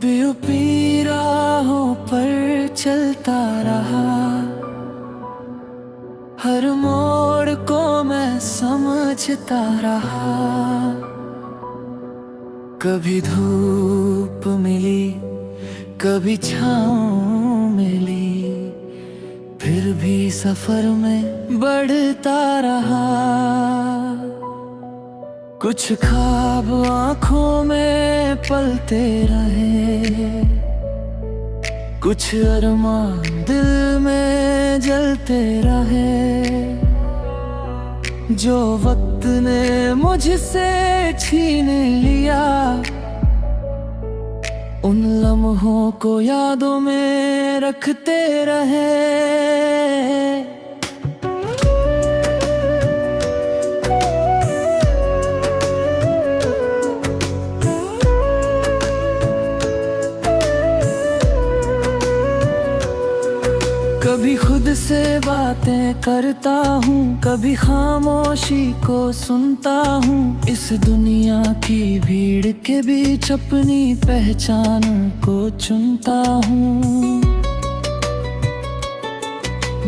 बेरुपी राहों पर चलता रहा, हर मोड़ को मैं समझता रहा। कभी धूप मिली, कभी छाँव मिली, फिर भी सफर में बढ़ता रहा। कुछ ख्वाब आँखों में पलते रहे, कुछ अरमान दिल में जलते रहे। जो वक्त ने मुझसे छीन लिया, उन लम्हों को यादों में रखते रहे। कभी खुद से बातें करता हूँ, कभी खामोशी को सुनता हूँ। इस दुनिया की भीड़ के बीच अपनी पहचान को चुनता हूँ।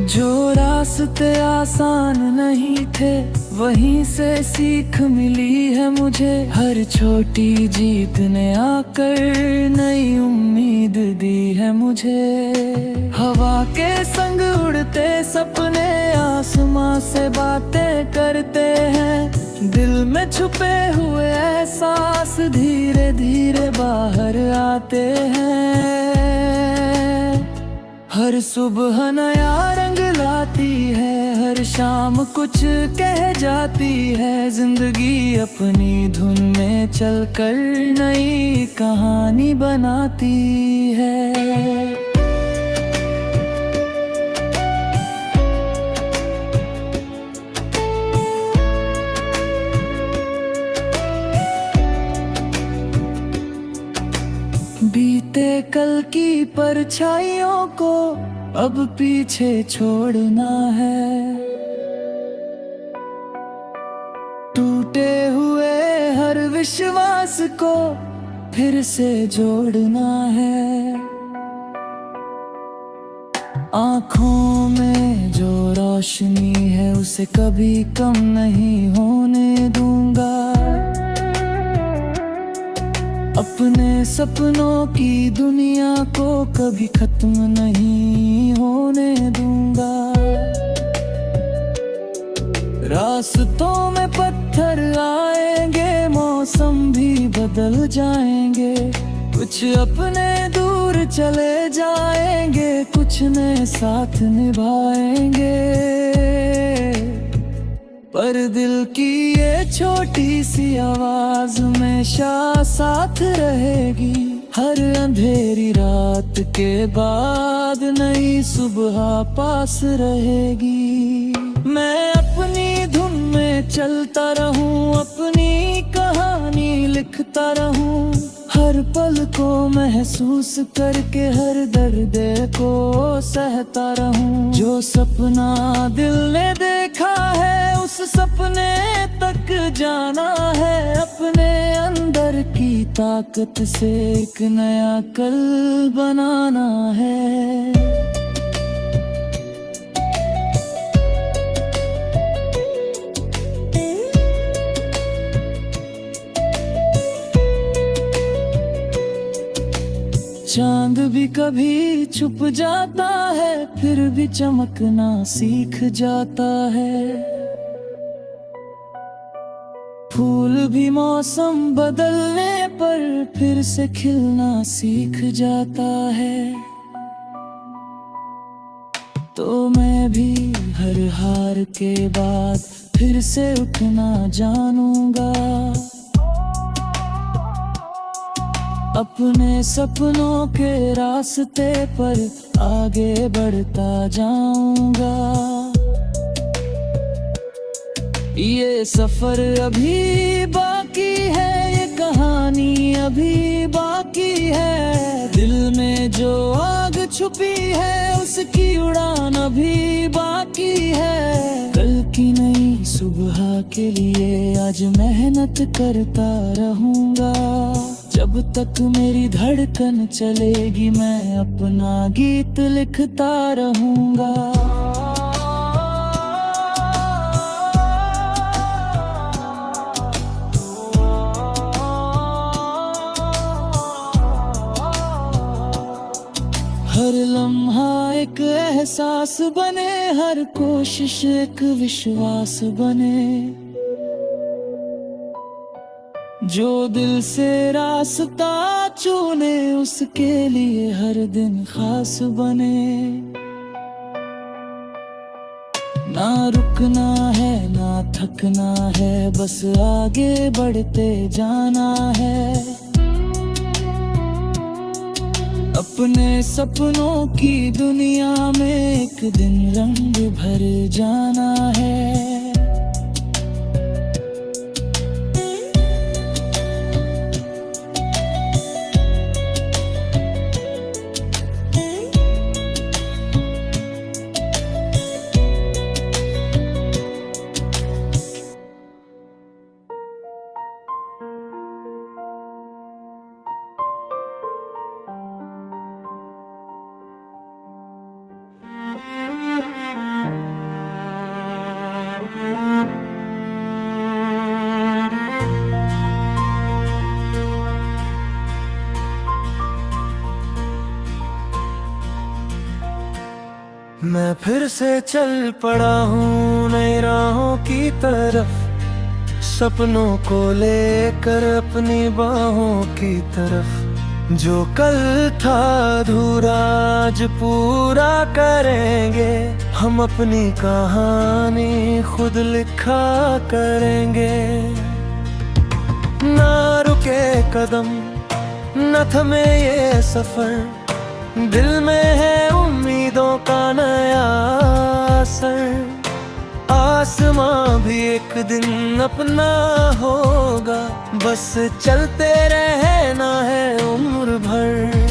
जो रास्ते आसान नहीं थे, वहीं से सीख मिली है मुझे। हर छोटी जीत ने आकर नई उम्मीद दी है मुझे। हवा के संग उड़ते सपने आसमां से बातें करते हैं। दिल में छुपे हुए एहसास धीरे धीरे बाहर आते हैं। हर सुबह नया रंग लाती है, हर शाम कुछ कह जाती है। जिंदगी अपनी धुन में चलकर नई कहानी बनाती है। बीते कल की परछाइयों को अब पीछे छोड़ना है। टूटे हुए हर विश्वास को फिर से जोड़ना है। आँखों में जो रोशनी है, उसे कभी कम नहीं होने दूंगा। अपने सपनों की दुनिया को कभी खत्म नहीं होने दूंगा। रास्तों में पत्थर आएंगे, मौसम भी बदल जाएंगे। कुछ अपने दूर चले जाएंगे, कुछ ने साथ निभाएंगे। पर दिल की ये छोटी सी आवाज हमेशा साथ रहेगी। हर अंधेरी रात के बाद नई सुबह पास रहेगी। मैं अपनी धुन में चलता रहूं, अपनी कहानी लिखता रहूं। हर पल को महसूस करके हर दर्द को सहता रहूं। जो सपना दिल ने देखा है, उस सपने तक जाना है। अपने अंदर की ताकत से एक नया कल बनाना है। चांद भी कभी छुप जाता है, फिर भी चमकना सीख जाता है। फूल भी मौसम बदलने पर फिर से खिलना सीख जाता है। तो मैं भी हर हार के बाद फिर से उठना जानूंगा। अपने सपनों के रास्ते पर आगे बढ़ता जाऊंगा। ये सफर अभी बाकी है, ये कहानी अभी बाकी है। दिल में जो आग छुपी है, उसकी उड़ान अभी बाकी है। कल की नई सुबह के लिए आज मेहनत करता रहूंगा। जब तक मेरी धड़कन चलेगी मैं अपना गीत लिखता रहूंगा। हर लम्हा एक एहसास बने, हर कोशिश एक विश्वास बने। जो दिल से रास्ता चुने उसके लिए हर दिन खास बने। ना रुकना है ना थकना है, बस आगे बढ़ते जाना है। अपने सपनों की दुनिया में एक दिन रंग भर जाना है। मैं फिर से चल पड़ा हूँ नई राहों की तरफ, सपनों को लेकर अपनी बाहों की तरफ। जो कल था अधूरा आज पूरा करेंगे, हम अपनी कहानी खुद लिखा करेंगे। ना रुके कदम न थमे ये सफर, दिल में है उम्मीदों का नया असर। आसमां भी एक दिन अपना होगा, बस चलते रहना है उम्र भर।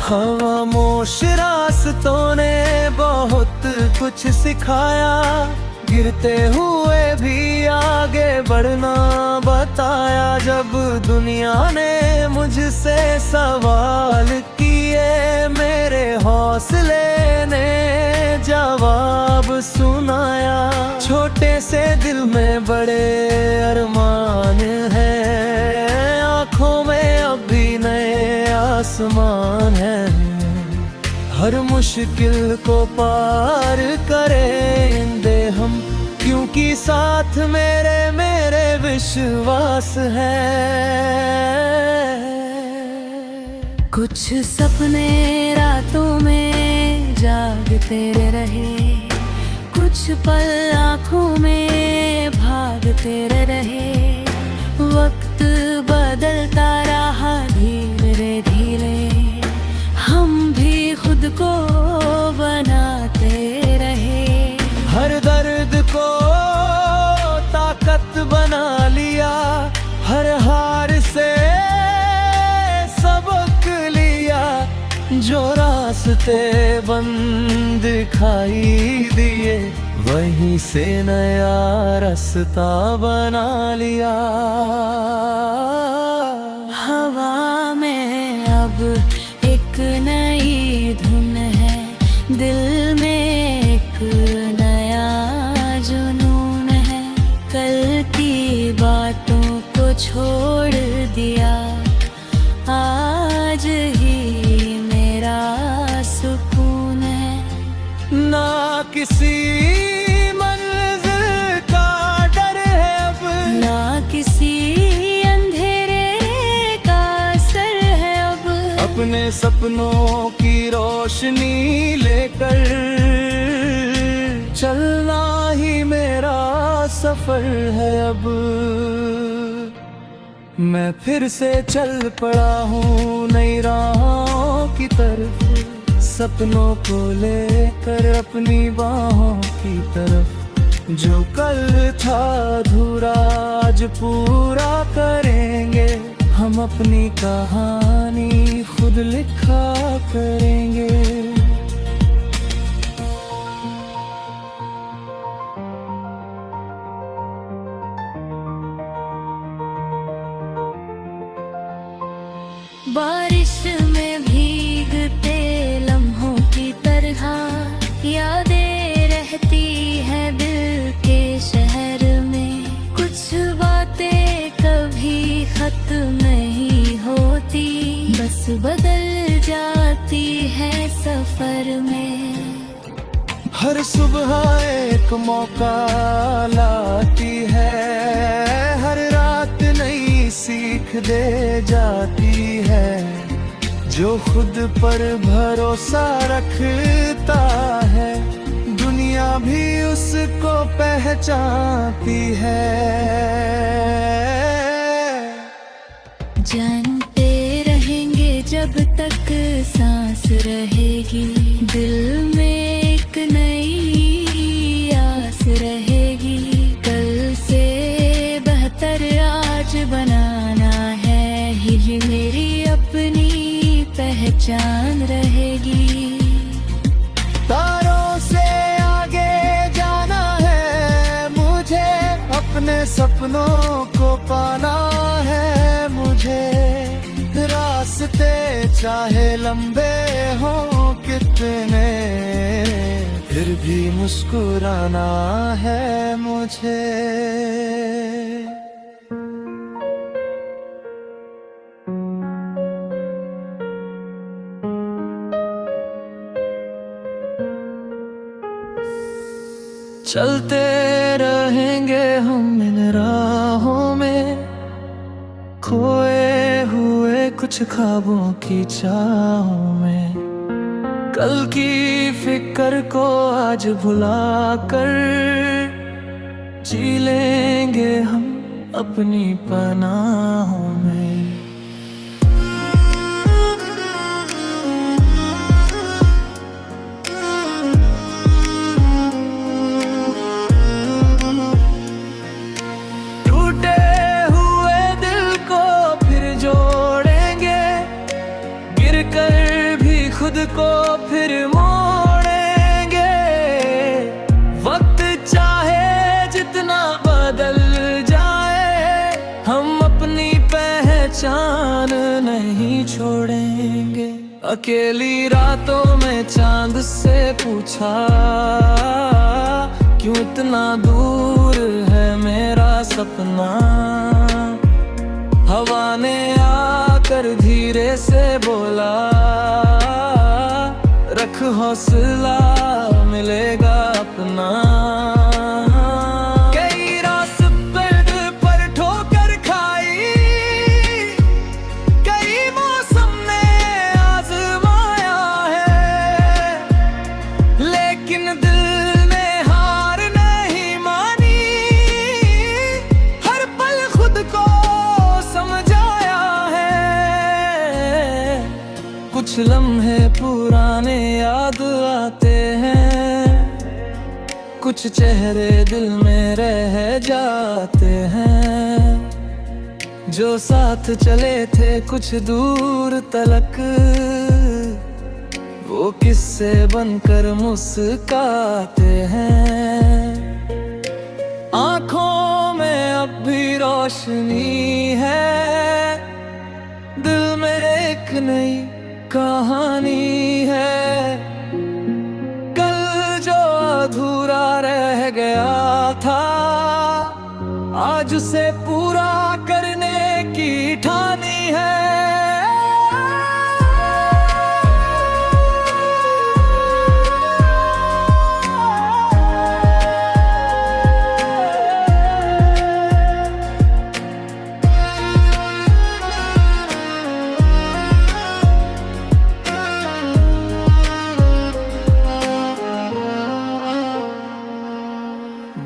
खामोश रास्तों ने बहुत कुछ सिखाया, गिरते हुए भी आगे बढ़ना बताया। जब दुनिया ने मुझसे सवाल किए, मेरे हौसले ने जवाब सुनाया। छोटे से दिल में बड़े अरमान हैं, आँखों में अभी नए आसमान है। हर मुश्किल को पार करेंगे हम, क्योंकि साथ मेरे विश्वास है। कुछ सपने रातों में जागते रहे, कुछ पल आँखों में भागते रहे। वक्त बदलता रहा धीरे धीरे, हम भी खुद को बनाते रहे। हर दर्द को ताकत बना लिया, हर हार से सबक लिया। जो रास्ते बंद दिखाई दिए, वहीं से नया रास्ता बना लिया। हवा में अब एक नई धुन है, दिल में एक नया जुनून है। कल की बातों को छोड़ दिया, आज ही मेरा सुकून है। ना किसी मंजिल का डर है अब, ना किसी अपने सपनों की रोशनी लेकर चलना ही मेरा सफर है अब। मैं फिर से चल पड़ा हूँ नई राहों की तरफ, सपनों को लेकर अपनी बाहों की तरफ। जो कल था अधूरा आज पूरा करेंगे, हम अपनी कहानी खुद लिखा करेंगे। बारिश में भीगते लम्हों की तरह यादें रहती है दिल के शहर में। कुछ बातें कभी खत्म नहीं होती, बस बदल जाती है सफर में। हर सुबह एक मौका लाती है, हर रात नई सीख दे जाती है। जो खुद पर भरोसा रखता है, दुनिया भी उसको पहचानती है। जानते रहेंगे जब तक सांस रहेगी, दिल में एक नई आस रहेगी। कल से बेहतर आज बनाना है, ये मेरी अपनी पहचान रहेगी। तारों से आगे जाना है मुझे, अपने सपनों को पाना है मुझे। रास्ते चाहे लंबे हों कितने, फिर भी मुस्कुराना है मुझे। चलते रहेंगे हम इन राहों में, खोए हुए कुछ ख्वाबों की चाहों में। कल की फिक्र को आज भुला कर जी लेंगे हम अपनी पनाहों में। खुद को फिर मोड़ेंगे, वक्त चाहे जितना बदल जाए, हम अपनी पहचान नहीं छोड़ेंगे। अकेली रातों में चांद से पूछा, क्यों इतना दूर है मेरा सपना। हवा ने आकर धीरे से बोला, रख हौसला मिलेगा अपना। कई रास्ते पर ठोकर खाई, कई मौसम ने आजमाया है, लेकिन दिल ने हार नहीं मानी। हर पल खुद को समझाया है, कुछ लम्हे पुराने याद आते हैं, कुछ चेहरे दिल में रह जाते हैं। जो साथ चले थे कुछ दूर तलक, वो किस्से बनकर मुस्काते हैं। आँखों में अब भी रोशनी है, दिल में एक नई कहानी है। कल जो अधूरा रह गया था, आज उसे पूरा करने की ठानी है।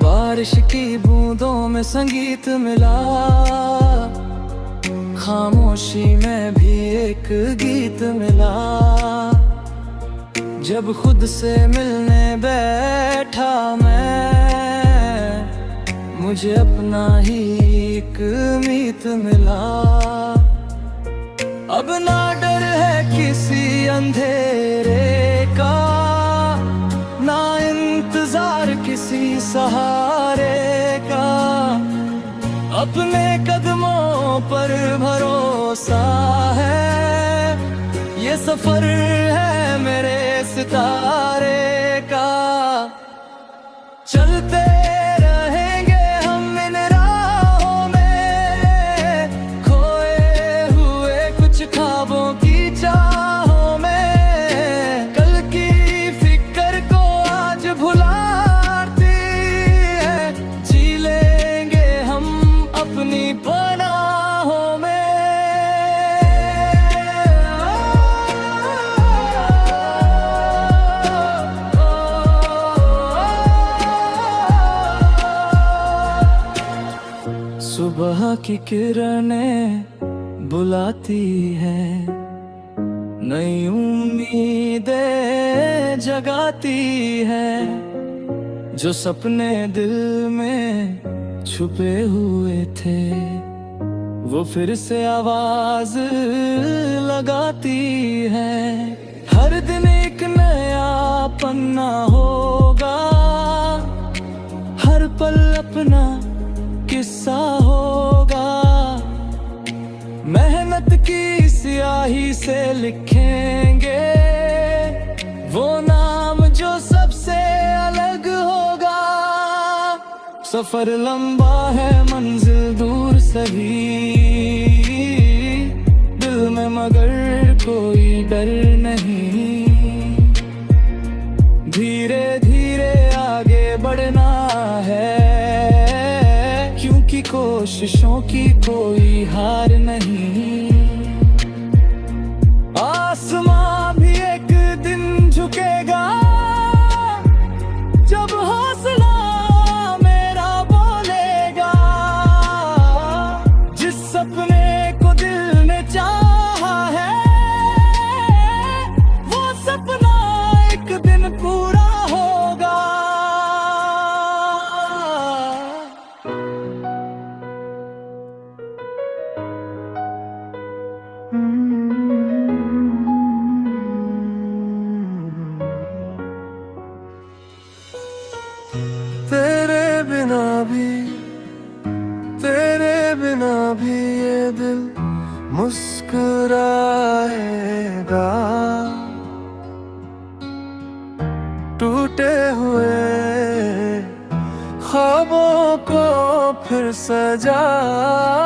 बारिश की बूंदों में संगीत मिला, खामोशी में भी एक गीत मिला। जब खुद से मिलने बैठा मैं, मुझे अपना ही एक मीत मिला। अब ना डर है किसी अंधेरे का, ना इंतजार किसी सहारे का। अपने कदमों पर भरोसा है, ये सफर है मेरे सितारे का। चलते रहेंगे हम इन राहों में, खोए हुए कुछ ख्वाबों की चाहों में। कल की फिक्र को आज भुलाती है, जी लेंगे हम अपनी पनाहों में। सुबह की किरणें बुलाती है, नई उम्मीदें जगाती है। जो सपने दिल में छुपे हुए थे, वो फिर से आवाज लगाती है। हर दिन एक नया पन्ना होगा, हर पल अपना किस्सा होगा। मेहनत की स्याही से लिखेंगे वो नाम जो सबसे अलग होगा। सफर लंबा है, मंजिल दूर सही, दिल में मगर कोई डर नहीं। धीरे धीरे आगे बढ़ना है, क्योंकि कोशिशों की कोई हार नहीं। आसमां भी एक दिन झुकेगा, जब हौसला मेरा बोलेगा। जिस सपने को दिल ने चाहा है, वो सपना एक दिन पूरा होगा। तेरे बिना भी ये दिल मुस्कुराएगा। टूटे हुए ख्वाबों को फिर सजाएगा।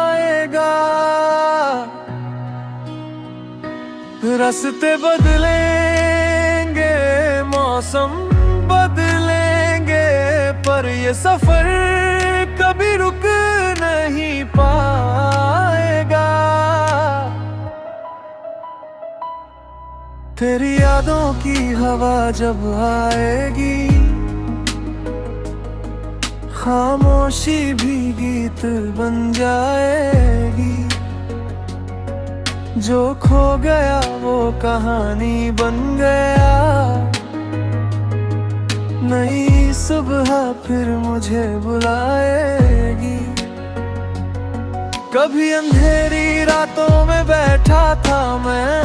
रास्ते बदलेंगे, मौसम बदलेंगे, पर ये सफर कभी रुक नहीं पाएगा। तेरी यादों की हवा जब आएगी, खामोशी भी गीत बन जाएगी। जो खो गया वो कहानी बन गया। नई सुबह फिर मुझे बुलाएगी। कभी अंधेरी रातों में बैठा था मैं,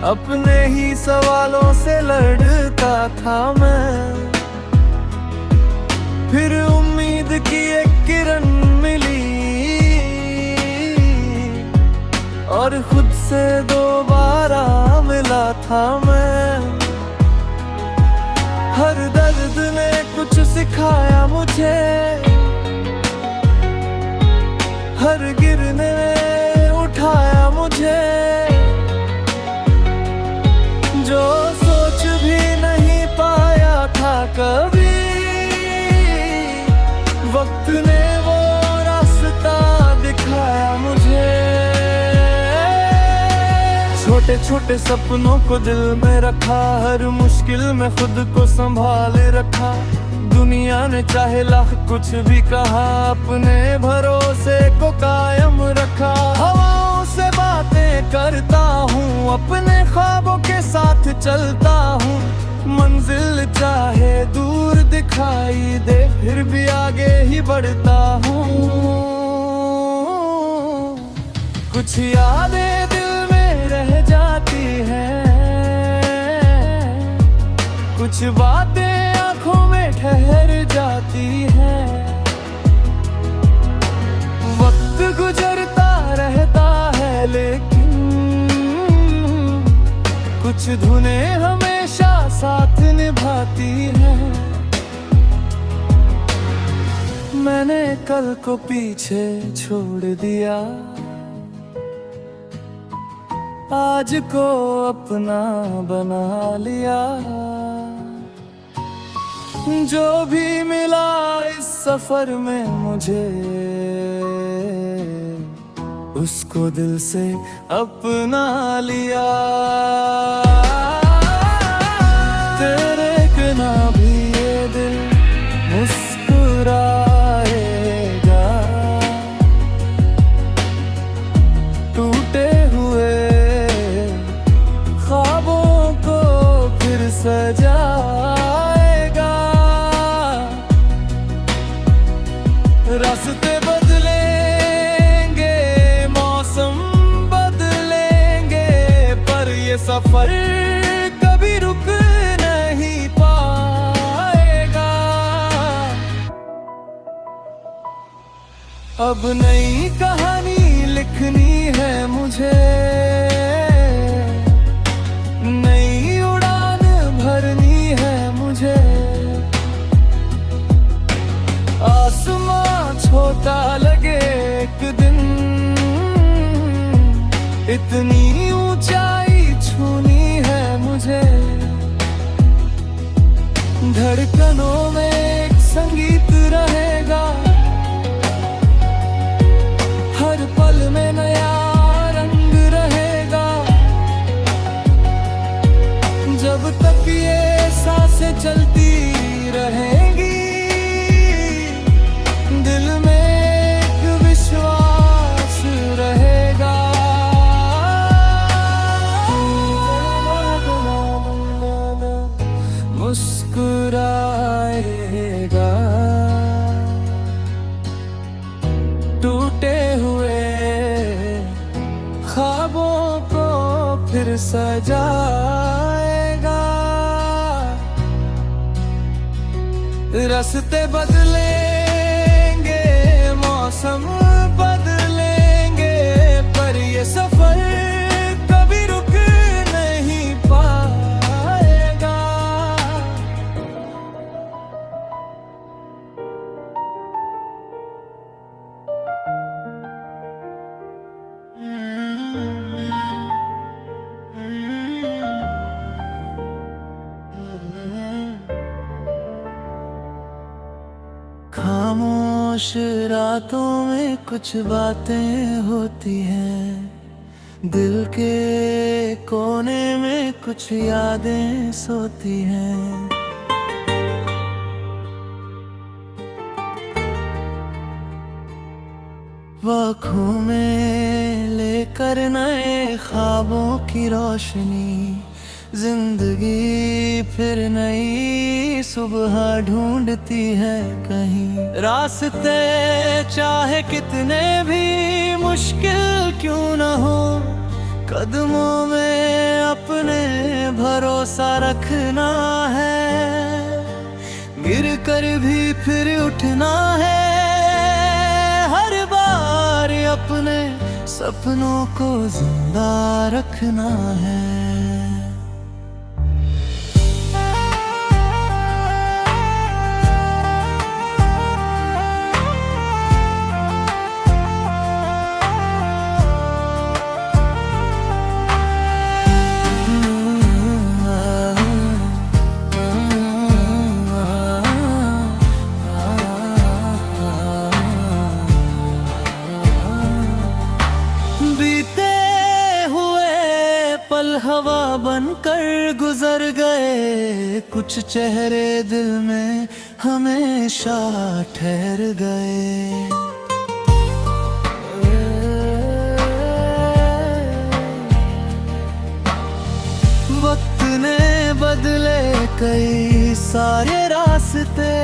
अपने ही सवालों से लड़ता था मैं। फिर उम्मीद की एक किरण मिली, और खुद से दोबारा मिला था मैं। हर दर्द ने कुछ सिखाया मुझे, हर गिरने ने उठाया मुझे। जो सोच भी नहीं पाया था कभी, वक्त ने वो रास्ता दिखाया मुझे। छोटे छोटे सपनों को दिल में रखा, हर मुश्किल में खुद को संभाल रखा। दुनिया ने चाहे लाख कुछ भी कहा, अपने भरोसे को कायम रखा। हवाओं से बातें करता हूँ, अपने ख्वाबों के साथ चलता हूँ। मंजिल चाहे दूर दिखाई दे, फिर भी आगे ही बढ़ता हूँ। कुछ यादें दिल में रह जाती हैं, कुछ बातें आंखों में ठहर जाती हैं। वक्त गुजरता रहता है लेकिन कुछ धुनें हमेशा साथ निभाती हैं। मैंने कल को पीछे छोड़ दिया, आज को अपना बना लिया। जो भी मिला इस सफर में मुझे, उसको दिल से अपना लिया। तेरे बिना भी ये दिल मुस्कुराएगा, टूटे हुए ख्वाबों को फिर सजाएगा। रास्ते बदलेंगे, मौसम बदलेंगे, पर ये सफर कभी रुक नहीं पाएगा। अब नई कहानी लिखनी है मुझे, नई उड़ान भरनी है मुझे। आसमां छोटा लगे एक दिन, इतनी ऊंचाई छूनी है मुझे। धड़कनों में एक संगीत रहेगा, हर पल में नया रंग रहेगा। जब तक ये सांसें चलती रहेंगी, दिल में एक विश्वास रहेगा। मुस्कुराएगा, टूटे हुए ख्वाबों को फिर सजाएगा। रास्ते बदलेंगे, मौसम बदलेंगे, पर ये सफर कभी रुक नहीं पाएगा। खामोश रातों में कुछ बातें होती हैं, दिल के कोने में कुछ यादें सोती हैं। आँखों में लेकर नए ख्वाबों की रोशनी, जिंदगी फिर नई सुबह ढूंढती है कहीं। रास्ते चाहे कितने भी मुश्किल क्यों न हो, कदमों में अपने भरोसा रखना है। गिर कर भी फिर उठना है, हर बार अपने सपनों को जिंदा रखना है। हवा बनकर गुजर गए, कुछ चेहरे दिल में हमेशा ठहर गए। वक्त ने बदले कई सारे रास्ते,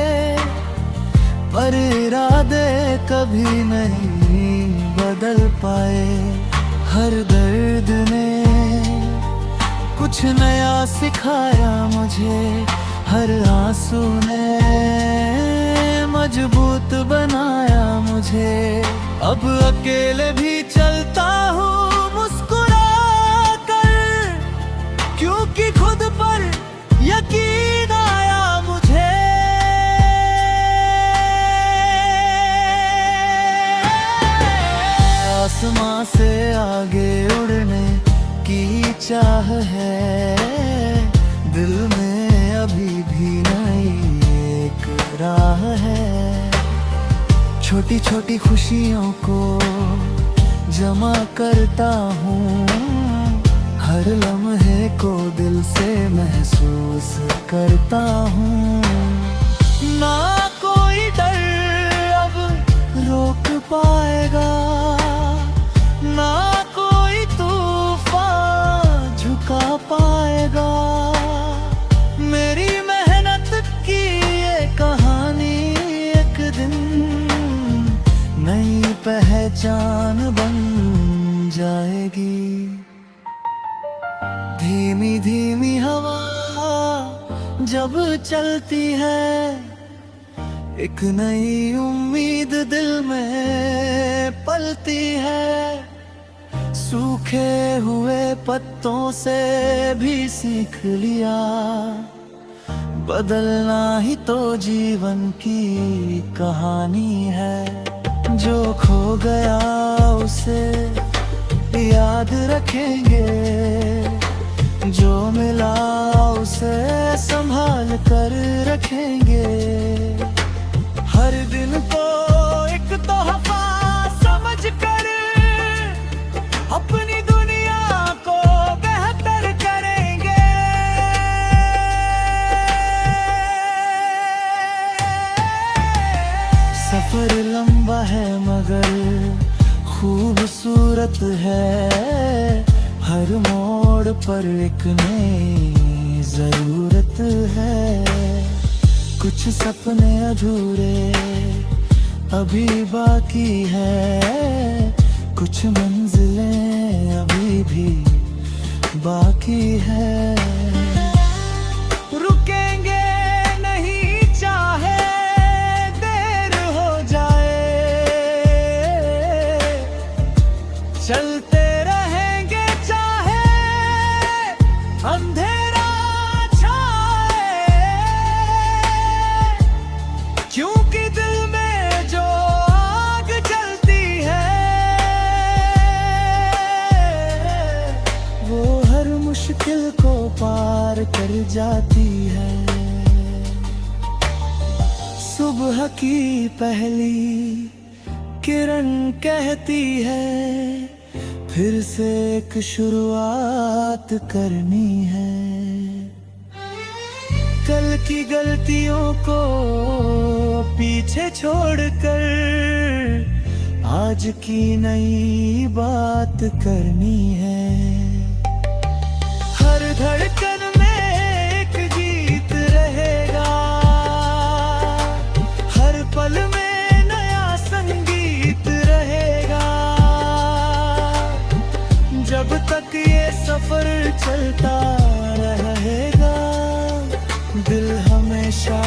पर इरादे कभी नहीं बदल पाए। हर दर्द ने कुछ नया सिखाया मुझे, हर आंसू ने मजबूत बनाया मुझे। अब अकेले भी चलता हूँ मुस्कुरा कर, क्योंकि खुद पर यकीन आया मुझे। आसमां से आगे उड़ने की चाह है, दिल में अभी भी नई एक राह है। छोटी छोटी खुशियों को जमा करता हूँ, हर लम्हे को दिल से महसूस करता हूँ। ना कोई डर अब रोक पाएगा, ना कोई तूफान झुका पाएगा। मेरी मेहनत की ये कहानी एक दिन नई पहचान बन जाएगी। धीमी धीमी हवा जब चलती है, एक नई उम्मीद दिल में पलती है। सूखे हुए पत्तों से भी सीख लिया, बदलना ही तो जीवन की कहानी है। जो खो गया उसे याद रखेंगे, जो मिला उसे संभाल कर रखेंगे। हर दिन को एक तोहफा समझ कर अपनी दुनिया को बेहतर करेंगे। सफर लंबा है मगर खूबसूरत है, हर मोड़ पर एक नई जरूरत है। कुछ सपने अधूरे अभी बाकी है, कुछ मंजिलें अभी भी बाकी है। रुकेंगे नहीं चाहे देर हो जाए, चलते रहेंगे चाहे अंधेरा छाए। क्योंकि दिल में जो आग जलती है, वो हर मुश्किल को पार कर जाती है। सुबह की पहली किरण कहती है, फिर से एक शुरुआत करनी है। कल की गलतियों को पीछे छोड़कर आज की नई बात करनी है। हर धड़कन में एक गीत रहेगा, हर पल में नया संगीत रहेगा। जब तक ये सफर चलता रहेगा, दिल हमेशा